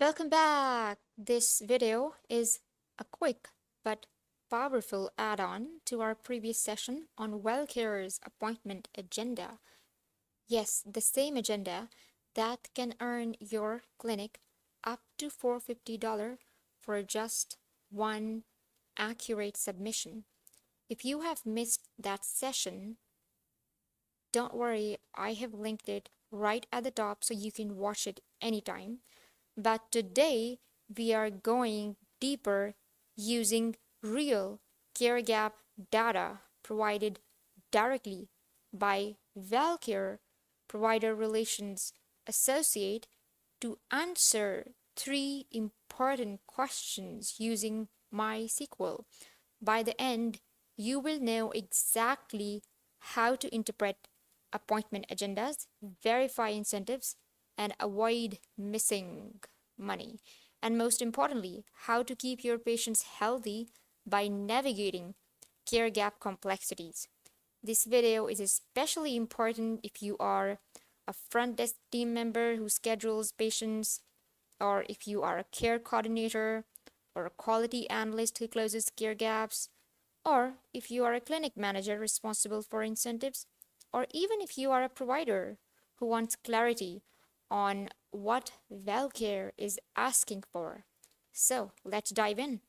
Welcome back! This video is a quick but powerful add-on to our previous session on WellCare's appointment agenda. Yes, the same agenda that can earn your clinic up to $450 for just one accurate submission. If you have missed that session, don't worry, I have linked it right at the top so you can watch it anytime. But today we are going deeper using real care gap data provided directly by WellCare Provider Relations Associate to answer three important questions using MySQL. By the end, you will know exactly how to interpret appointment agendas, verify incentives, and avoid missing money. And most importantly, how to keep your patients healthy by navigating care gap complexities. This video is especially important if you are a front desk team member who schedules patients, or if you are a care coordinator or a quality analyst who closes care gaps, or if you are a clinic manager responsible for incentives, or even if you are a provider who wants clarity on what WellCare is asking for. So let's dive in.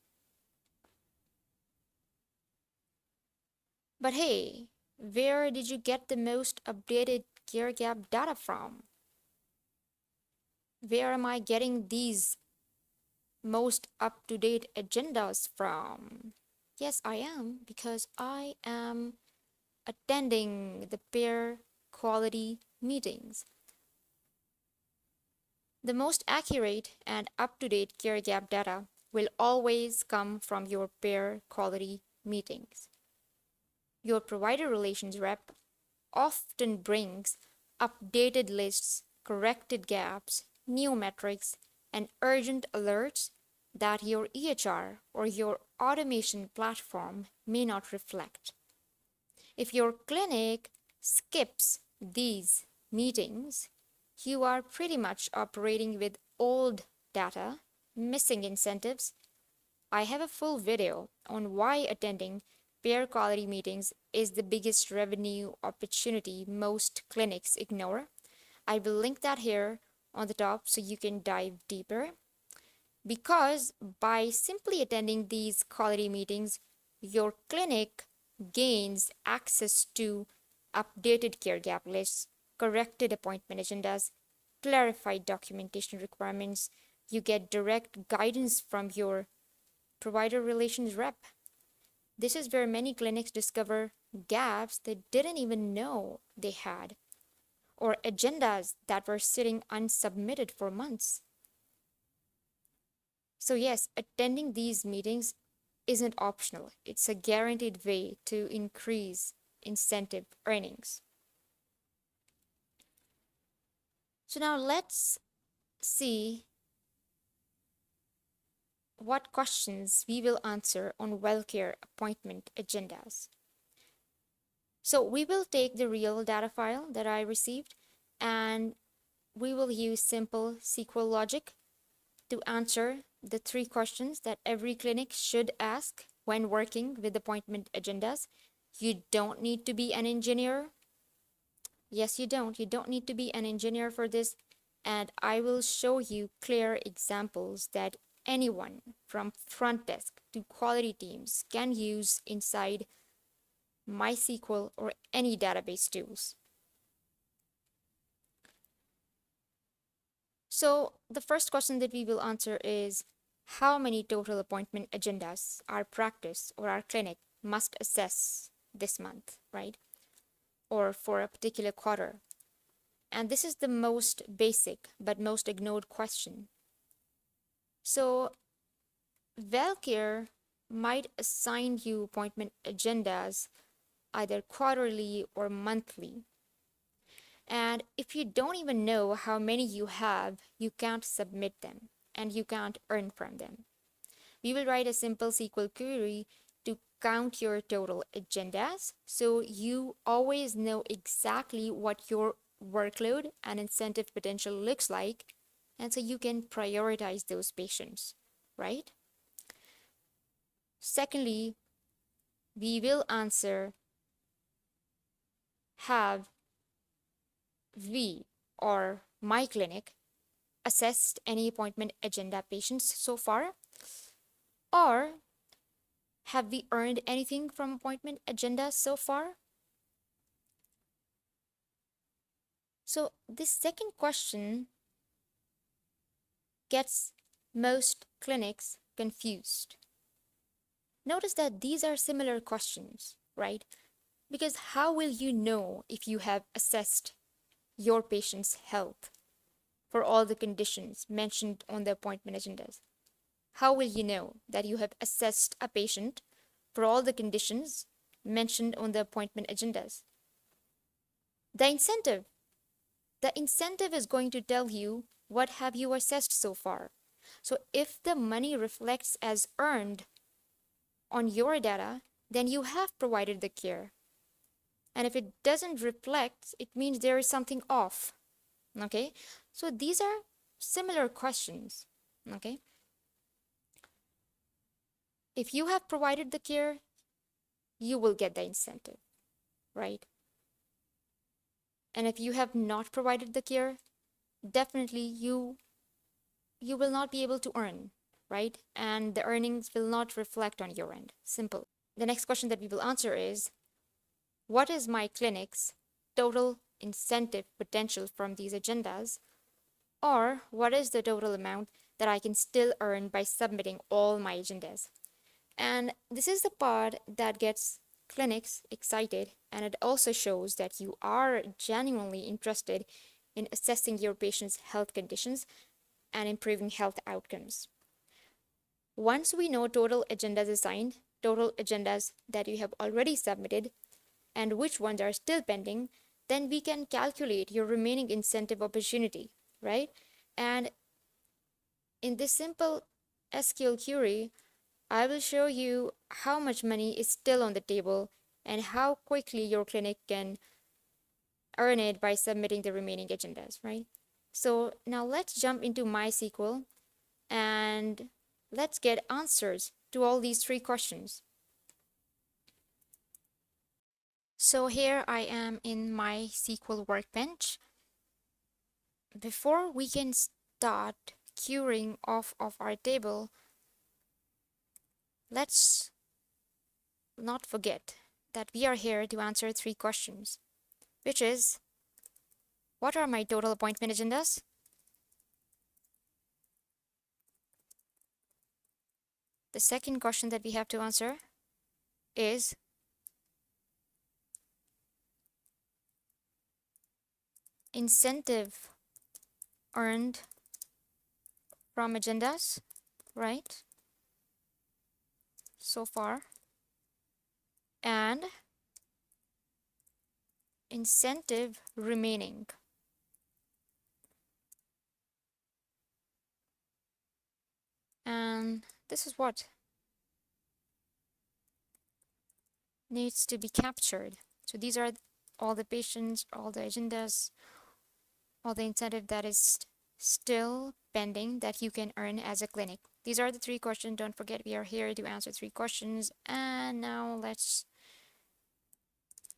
But hey, where did you get the most updated care gap data from? Where am I getting these most up-to-date agendas from? Yes, I am, because I am attending the pair quality meetings. The most accurate and up-to-date care gap data will always come from your pair quality meetings. Your provider relations rep often brings updated lists, corrected gaps, new metrics, and urgent alerts that your EHR or your automation platform may not reflect. If your clinic skips these meetings, you are pretty much operating with old data, missing incentives. I have a full video on why attending pair quality meetings is the biggest revenue opportunity most clinics ignore. I will link that here on the top so you can dive deeper. Because by simply attending these quality meetings, your clinic gains access to updated care gap lists, corrected appointment agendas, clarified documentation requirements. You get direct guidance from your provider relations rep. This is where many clinics discover gaps they didn't even know they had, or agendas that were sitting unsubmitted for months. So, yes, attending these meetings isn't optional, it's a guaranteed way to increase incentive earnings. So, now let's see what questions we will answer on WellCare appointment agendas. So, we will take the real data file that I received and we will use simple SQL logic to answer the three questions that every clinic should ask when working with appointment agendas. You don't need to be an engineer. Yes, you don't. You don't need to be an engineer for this. And I will show you clear examples that anyone from front desk to quality teams can use inside MySQL or any database tools. So the first question that we will answer is, how many total appointment agendas our practice or our clinic must assess this month, right? Or for a particular quarter. And this is the most basic but most ignored question. So WellCare might assign you appointment agendas either quarterly or monthly. And if you don't even know how many you have, you can't submit them and you can't earn from them. We will write a simple SQL query to count your total agendas so you always know exactly what your workload and incentive potential looks like, and so you can prioritize those patients, right? Secondly, we will answer, have we or my clinic assessed any appointment agenda patients so far? Or have we earned anything from appointment agendas so far? So this second question gets most clinics confused. Notice that these are similar questions, right? Because how will you know if you have assessed your patient's health for all the conditions mentioned on the appointment agendas? How will you know that you have assessed a patient for all the conditions mentioned on the appointment agendas? The incentive. The incentive is going to tell you what have you assessed so far. So if the money reflects as earned on your data, then you have provided the care. And if it doesn't reflect, it means there is something off. Okay? So these are similar questions. Okay? If you have provided the care, you will get the incentive, right? And if you have not provided the care, definitely you will not be able to earn, right? And the earnings will not reflect on your end. Simple. The next question that we will answer is, what is my clinic's total incentive potential from these agendas? Or what is the total amount that I can still earn by submitting all my agendas? And this is the part that gets clinics excited, and it also shows that you are genuinely interested in assessing your patient's health conditions and improving health outcomes. Once we know total agendas assigned, total agendas that you have already submitted, and which ones are still pending, then we can calculate your remaining incentive opportunity, right? And in this simple SQL query, I will show you how much money is still on the table and how quickly your clinic can earn it by submitting the remaining agendas, right? So now let's jump into MySQL and let's get answers to all these three questions. So here I am in my SQL workbench. Before we can start queuing off of our table, let's not forget that we are here to answer three questions, which is, what are my total appointment agendas? The second question that we have to answer is, incentive earned from agendas, right? So far. And incentive remaining. And this is what needs to be captured. So these are all the patients, all the agendas, all the incentive that is still pending that you can earn as a clinic. These are the three questions. Don't forget, we are here to answer three questions. And now let's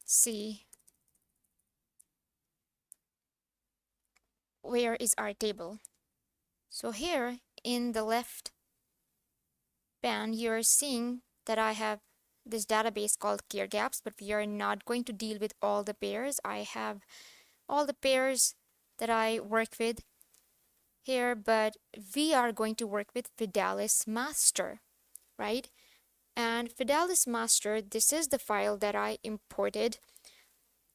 see where is our table. So here in the left pan, you're seeing that I have this database called care gaps, but we are not going to deal with all the pairs. I have all the pairs that I work with here, but we are going to work with Fidelis Master, right? And Fidelis Master, this is the file that I imported,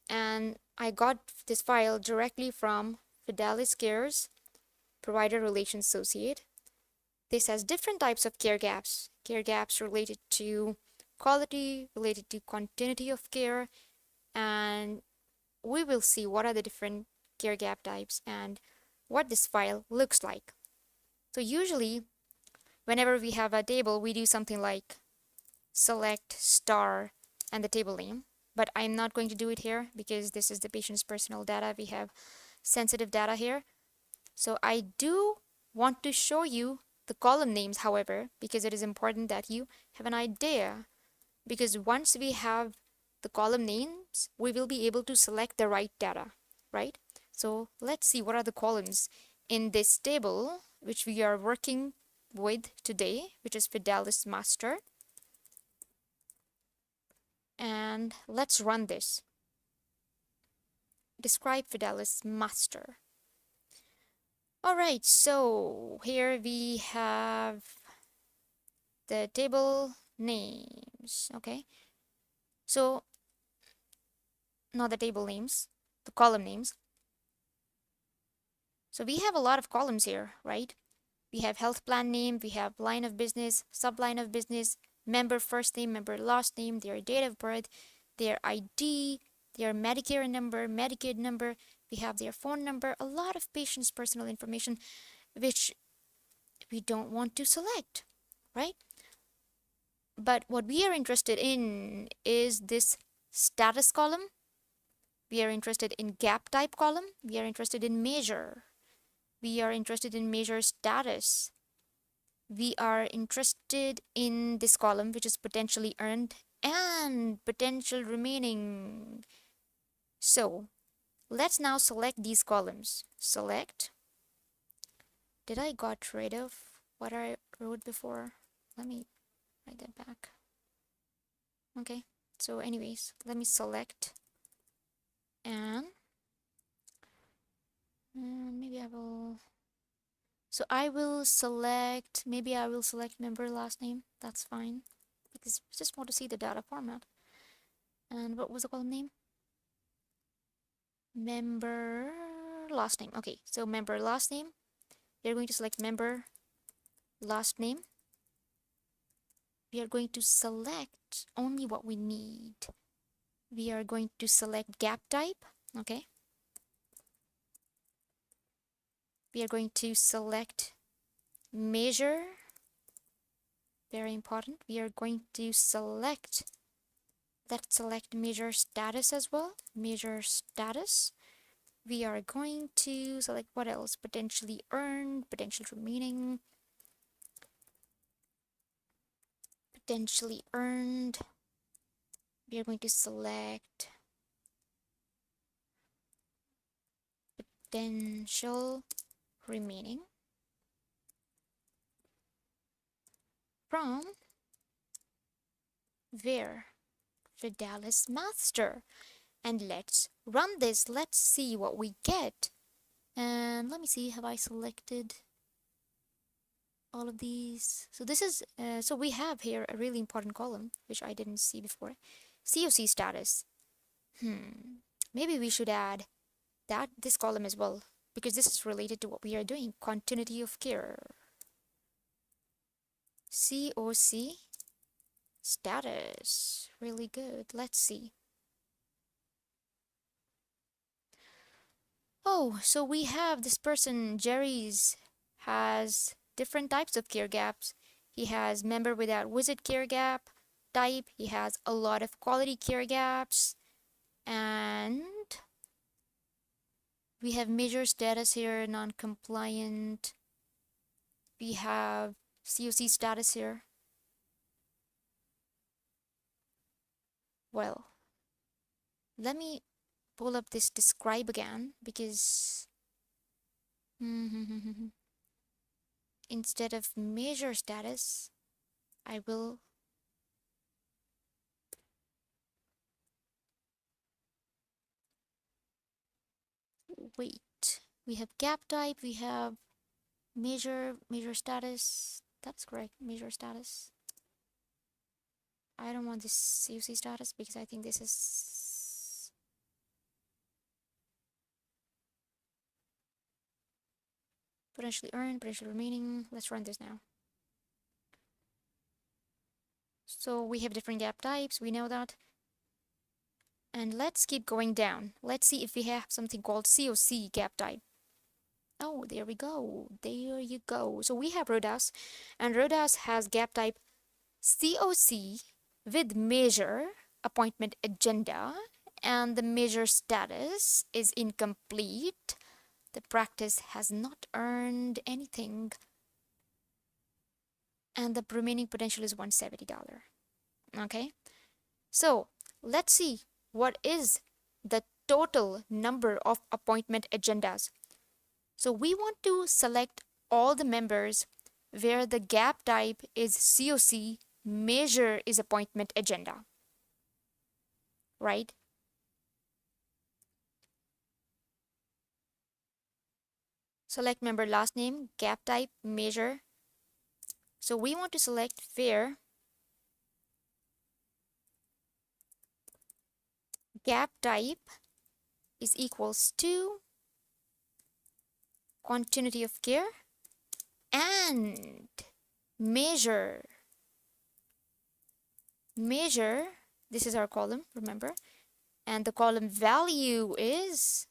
and I got this file directly from Fidelis Care's Provider Relations Associate. This has different types of care gaps related to quality, related to continuity of care, and we will see what are the different care gap types and what this file looks like. So usually, whenever we have a table, we do something like select star and the table name, but I'm not going to do it here because this is the patient's personal data. We have sensitive data here. So I do want to show you the column names, however, because it is important that you have an idea. Because once we have the column names, we will be able to select the right data, right? So let's see what are the columns in this table, which we are working with today, which is Fidelis Master. And let's run this. Describe Fidelis Master. All right, so here we have the table names, okay? So, not the table names, the column names. So we have a lot of columns here, right? We have health plan name, we have line of business, subline of business, member first name, member last name, their date of birth, their ID, their Medicare number, Medicaid number, we have their phone number, a lot of patients' personal information, which we don't want to select, right? But what we are interested in is this status column. We are interested in gap type column. We are interested in measure. We are interested in measure status. We are interested in this column, which is potentially earned and potential remaining. So let's now select these columns. Select. Did I got rid of what I wrote before? Let me write that back. Okay, so anyways, let me select and maybe I will. So I will select, maybe I will select member last name. That's fine because I just want to see the data format. And what was the column name? Member last name. Okay, so member last name. We are going to select member last name. We are going to select only what we need. We are going to select gap type. Okay. We are going to select measure. Very important. We are going to select, let's select measure status as well. Measure status. We are going to select what else? Potentially earned, potential remaining, potentially earned. We are going to select potential remaining from where? Fidelis Master. And let's run this. Let's see what we get. And let me see, have I selected all of these? So this is, so we have here a really important column, which I didn't see before. COC status. Maybe we should add this column as well, because this is related to what we are doing. Continuity of care. COC status. Really good. Let's see. Oh, so we have this person, Jerry's, has different types of care gaps. He has member without visit care gap type. He has a lot of quality care gaps. And we have measure status here, non-compliant. We have COC status here. Well, let me pull up this describe again, because instead of measure status, I will wait. We have gap type, we have measure status. That's correct, measure status. I don't want this COC status because I think this is potentially earned, potentially remaining. Let's run this now. So we have different gap types, we know that. And let's keep going down. Let's see if we have something called COC gap type. Oh, there we go. There you go. So we have RODAS, and RODAS has gap type COC with measure appointment agenda, and the measure status is incomplete. The practice has not earned anything, and the remaining potential is $170. Okay, so let's see what is the total number of appointment agendas. So we want to select all the members where the gap type is COC, measure is appointment agenda, right? Select member last name, gap type, measure. So we want to select where gap type is equals to continuity of care and measure. This is our column, remember, and the column value is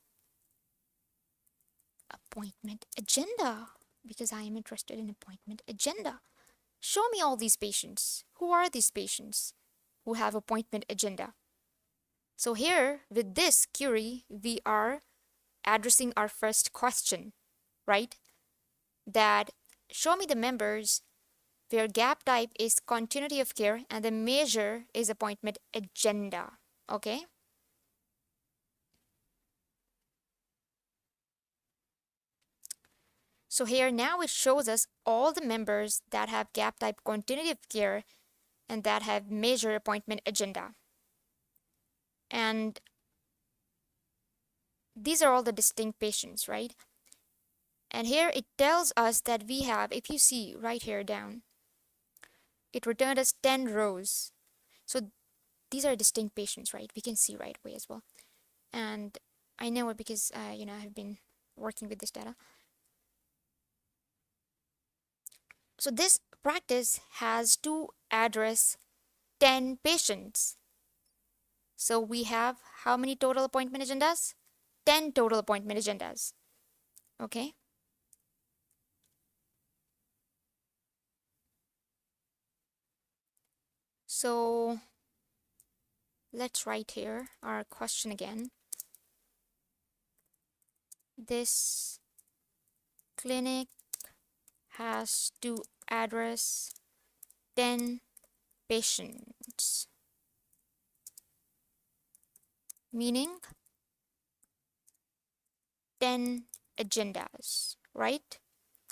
appointment agenda, because I am interested in appointment agenda. Show me all these patients. Who are these patients who have appointment agenda? So here with this query, we are addressing our first question, right? That show me the members where gap type is continuity of care and the measure is appointment agenda. Okay. So here now it shows us all the members that have gap type continuity of care and that have measure appointment agenda. And these are all the distinct patients, right? And here it tells us that we have, if you see right here down, it returned us 10 rows. So these are distinct patients, right? We can see right away as well. And I know it because, I've been working with this data. So this practice has to address 10 patients. So we have how many total appointment agendas? 10 total appointment agendas. Okay. So let's write here our question again. This clinic has to address 10 patients, meaning 10 agendas, right?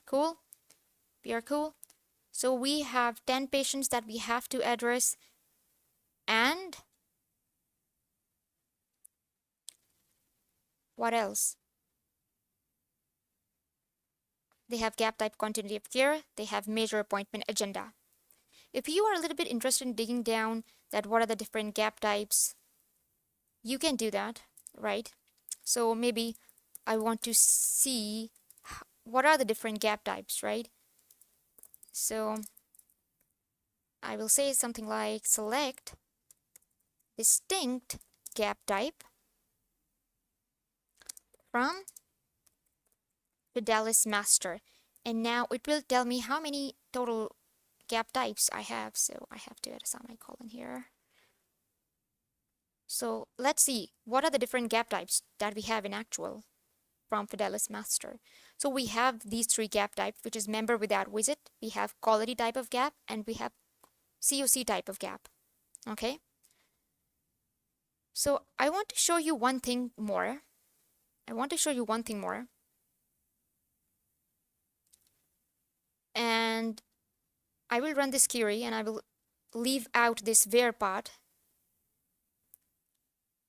Cool? We are cool? So we have 10 patients that we have to address, and what else? They have gap type continuity of care, they have major appointment agenda. If you are a little bit interested in digging down that what are the different gap types, you can do that, right? So maybe I want to see what are the different gap types, right? So I will say something like select distinct gap type from Fidelis master, and now it will tell me how many total gap types I have. So I have to add a semicolon here. So let's see what are the different gap types that we have in actual from Fidelis master. So we have these three gap types, which is member without visit, we have quality type of gap, and we have COC type of gap. Okay. So I want to show you one thing more. And I will run this query and I will leave out this where part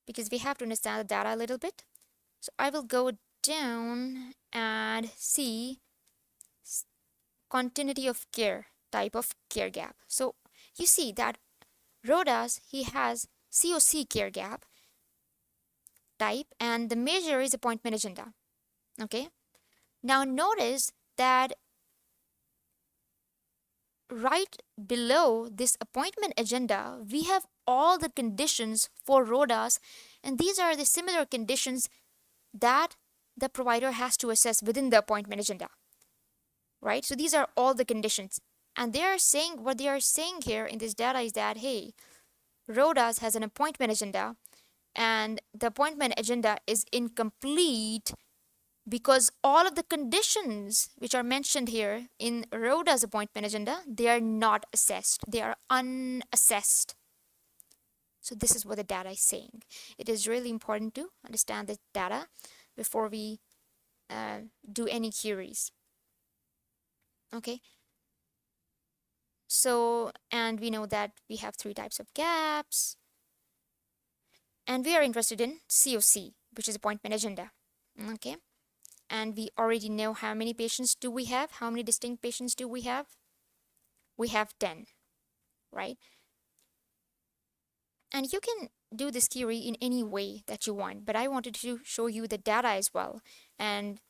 because we have to understand the data a little bit. So I will go down and see continuity of care type of care gap. So you see that Rhodas, he has COC care gap type and the measure is appointment agenda. Okay. Now notice that right below this appointment agenda, we have all the conditions for Rhodas, and these are the similar conditions that the provider has to assess within the appointment agenda, right? So these are all the conditions, and they are saying what they are saying here in this data is that, hey, Rhodas has an appointment agenda, and the appointment agenda is incomplete because all of the conditions which are mentioned here in Rhoda's appointment agenda, they are not assessed. They are unassessed. So this is what the data is saying. It is really important to understand the data before we do any queries. Okay. So, and we know that we have 3 types of gaps. And we are interested in COC, which is appointment agenda. Okay. And we already know how many patients do we have? How many distinct patients do we have? We have 10, right? And you can do this query in any way that you want, but I wanted to show you the data as well. And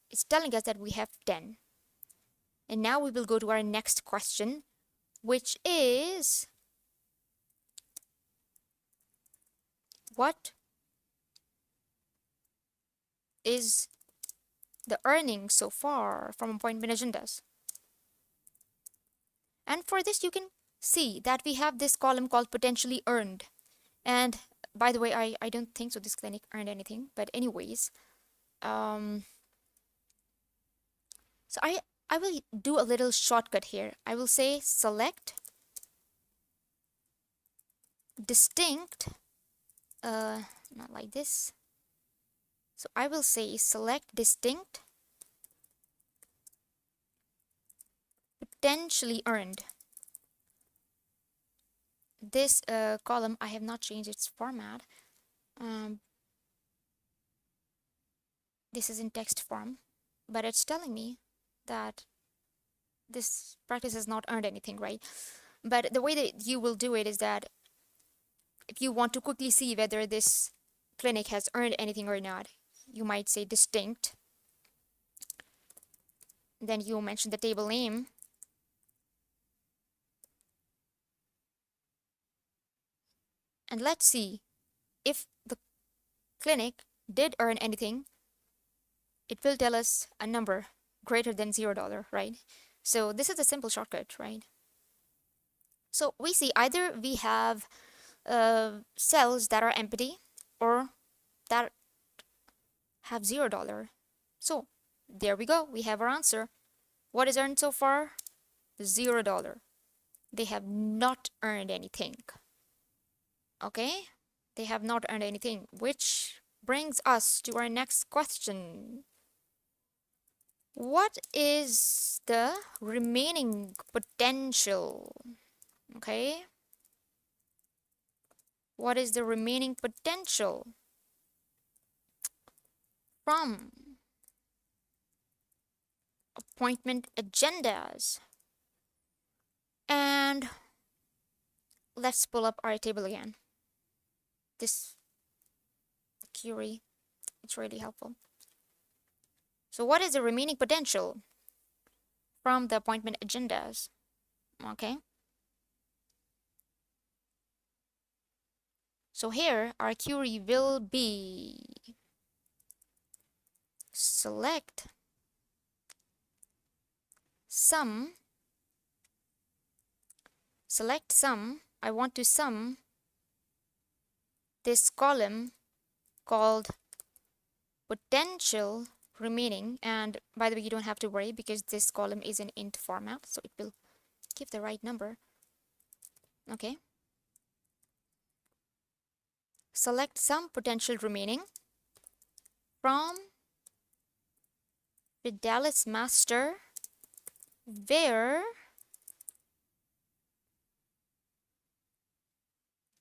it's telling us that we have 10. And now we will go to our next question, which is, what is the earnings so far from appointment agendas? And for this, you can see that we have this column called potentially earned. And by the way, I don't think so this clinic earned anything, but anyways, so I will do a little shortcut here. I will say select distinct, not like this. So I will say select distinct potentially earned. This column, I have not changed its format. This is in text form, but it's telling me that this practice has not earned anything, right? But the way that you will do it is that if you want to quickly see whether this clinic has earned anything or not, you might say distinct. Then you mention the table name. And let's see if the clinic did earn anything. It will tell us a number greater than $0, right? So this is a simple shortcut, right? So we see either we have cells that are empty or that have $0. So there we go. We have our answer. What is earned so far? $0. They have not earned anything. Okay? They have not earned anything, which brings us to our next question. What is the remaining potential? Okay? What is the remaining potential from appointment agendas? And let's pull up our table again. This query, it's really helpful. So what is the remaining potential from the appointment agendas? Okay. So here our query will be select sum. I want to sum this column called potential remaining. And by the way, you don't have to worry because this column is in int format, so it will give the right number. Okay. Select sum potential remaining from Fidelis master where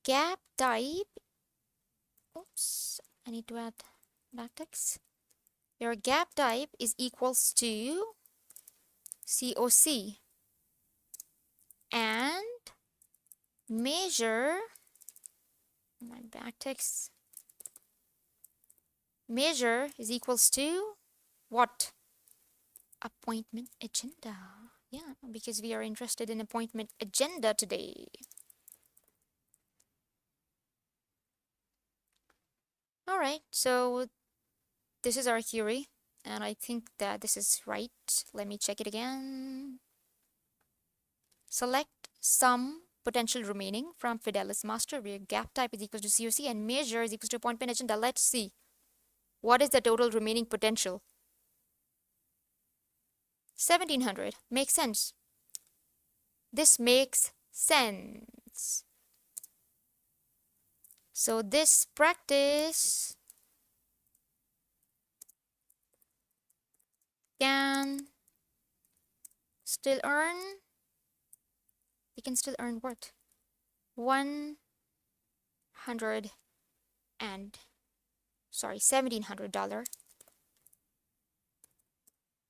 gap type, oops, I need to add backticks. Your gap type is equals to COC and measure, my backticks, measure is equals to what? Appointment agenda. Yeah, because we are interested in appointment agenda today. All right, so this is our query, and I think that this is right. Let me check it again. Select sum potential remaining from Fidelis master where gap type is equal to COC and measure is equal to appointment agenda. Let's see. What is the total remaining potential? 1700. Makes sense. This makes sense. So this practice can still earn, we can still earn what? 100 and, sorry, $1,700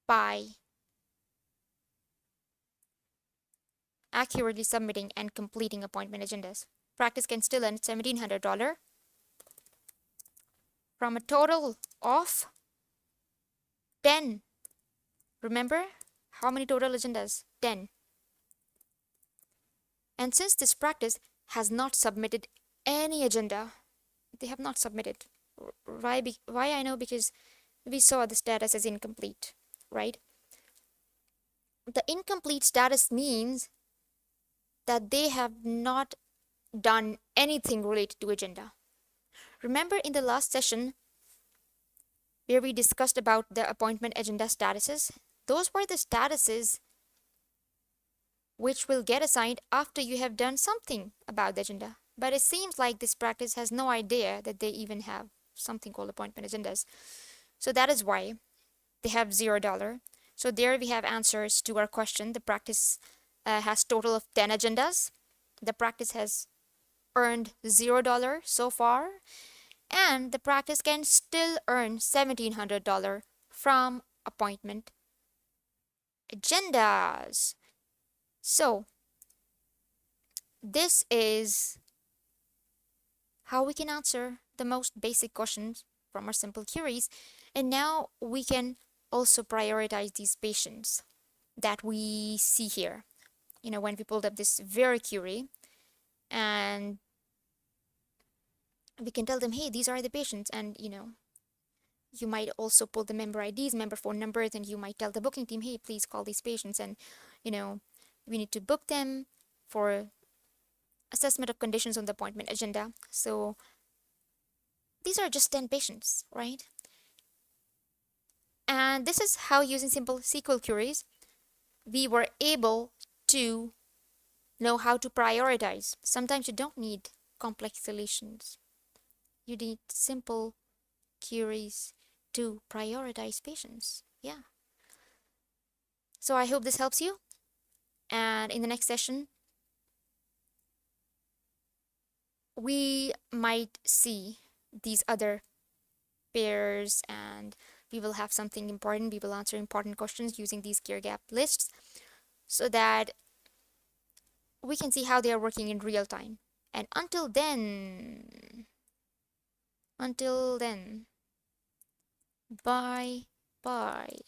by accurately submitting and completing appointment agendas. Practice can still earn $1,700 from a total of 10. Remember how many total agendas? 10. And since this practice has not submitted any agenda, they have not submitted. Why I know? Because we saw the status as incomplete, right? The incomplete status means that they have not done anything related to agenda. Remember in the last session where we discussed about the appointment agenda statuses? Those were the statuses which will get assigned after you have done something about the agenda. But it seems like this practice has no idea that they even have something called appointment agendas. So that is why they have $0. So there we have answers to our question. The practice has total of 10 agendas. The practice has earned $0 so far, and the practice can still earn $1,700 from appointment agendas. So this is how we can answer the most basic questions from our simple queries. And now we can also prioritize these patients that we see here. When we pulled up this very query, and we can tell them, hey, these are the patients. And you might also pull the member IDs, member phone numbers, and you might tell the booking team, hey, please call these patients, and we need to book them for assessment of conditions on the appointment agenda. So these are just 10 patients, right? And this is how, using simple SQL queries, we were able to know how to prioritize. Sometimes you don't need complex solutions. You need simple queries to prioritize patients. Yeah. So I hope this helps you. And in the next session, we might see these other pairs, and we will have something important. We will answer important questions using these care gap lists so that we can see how they are working in real time. And until then, bye bye.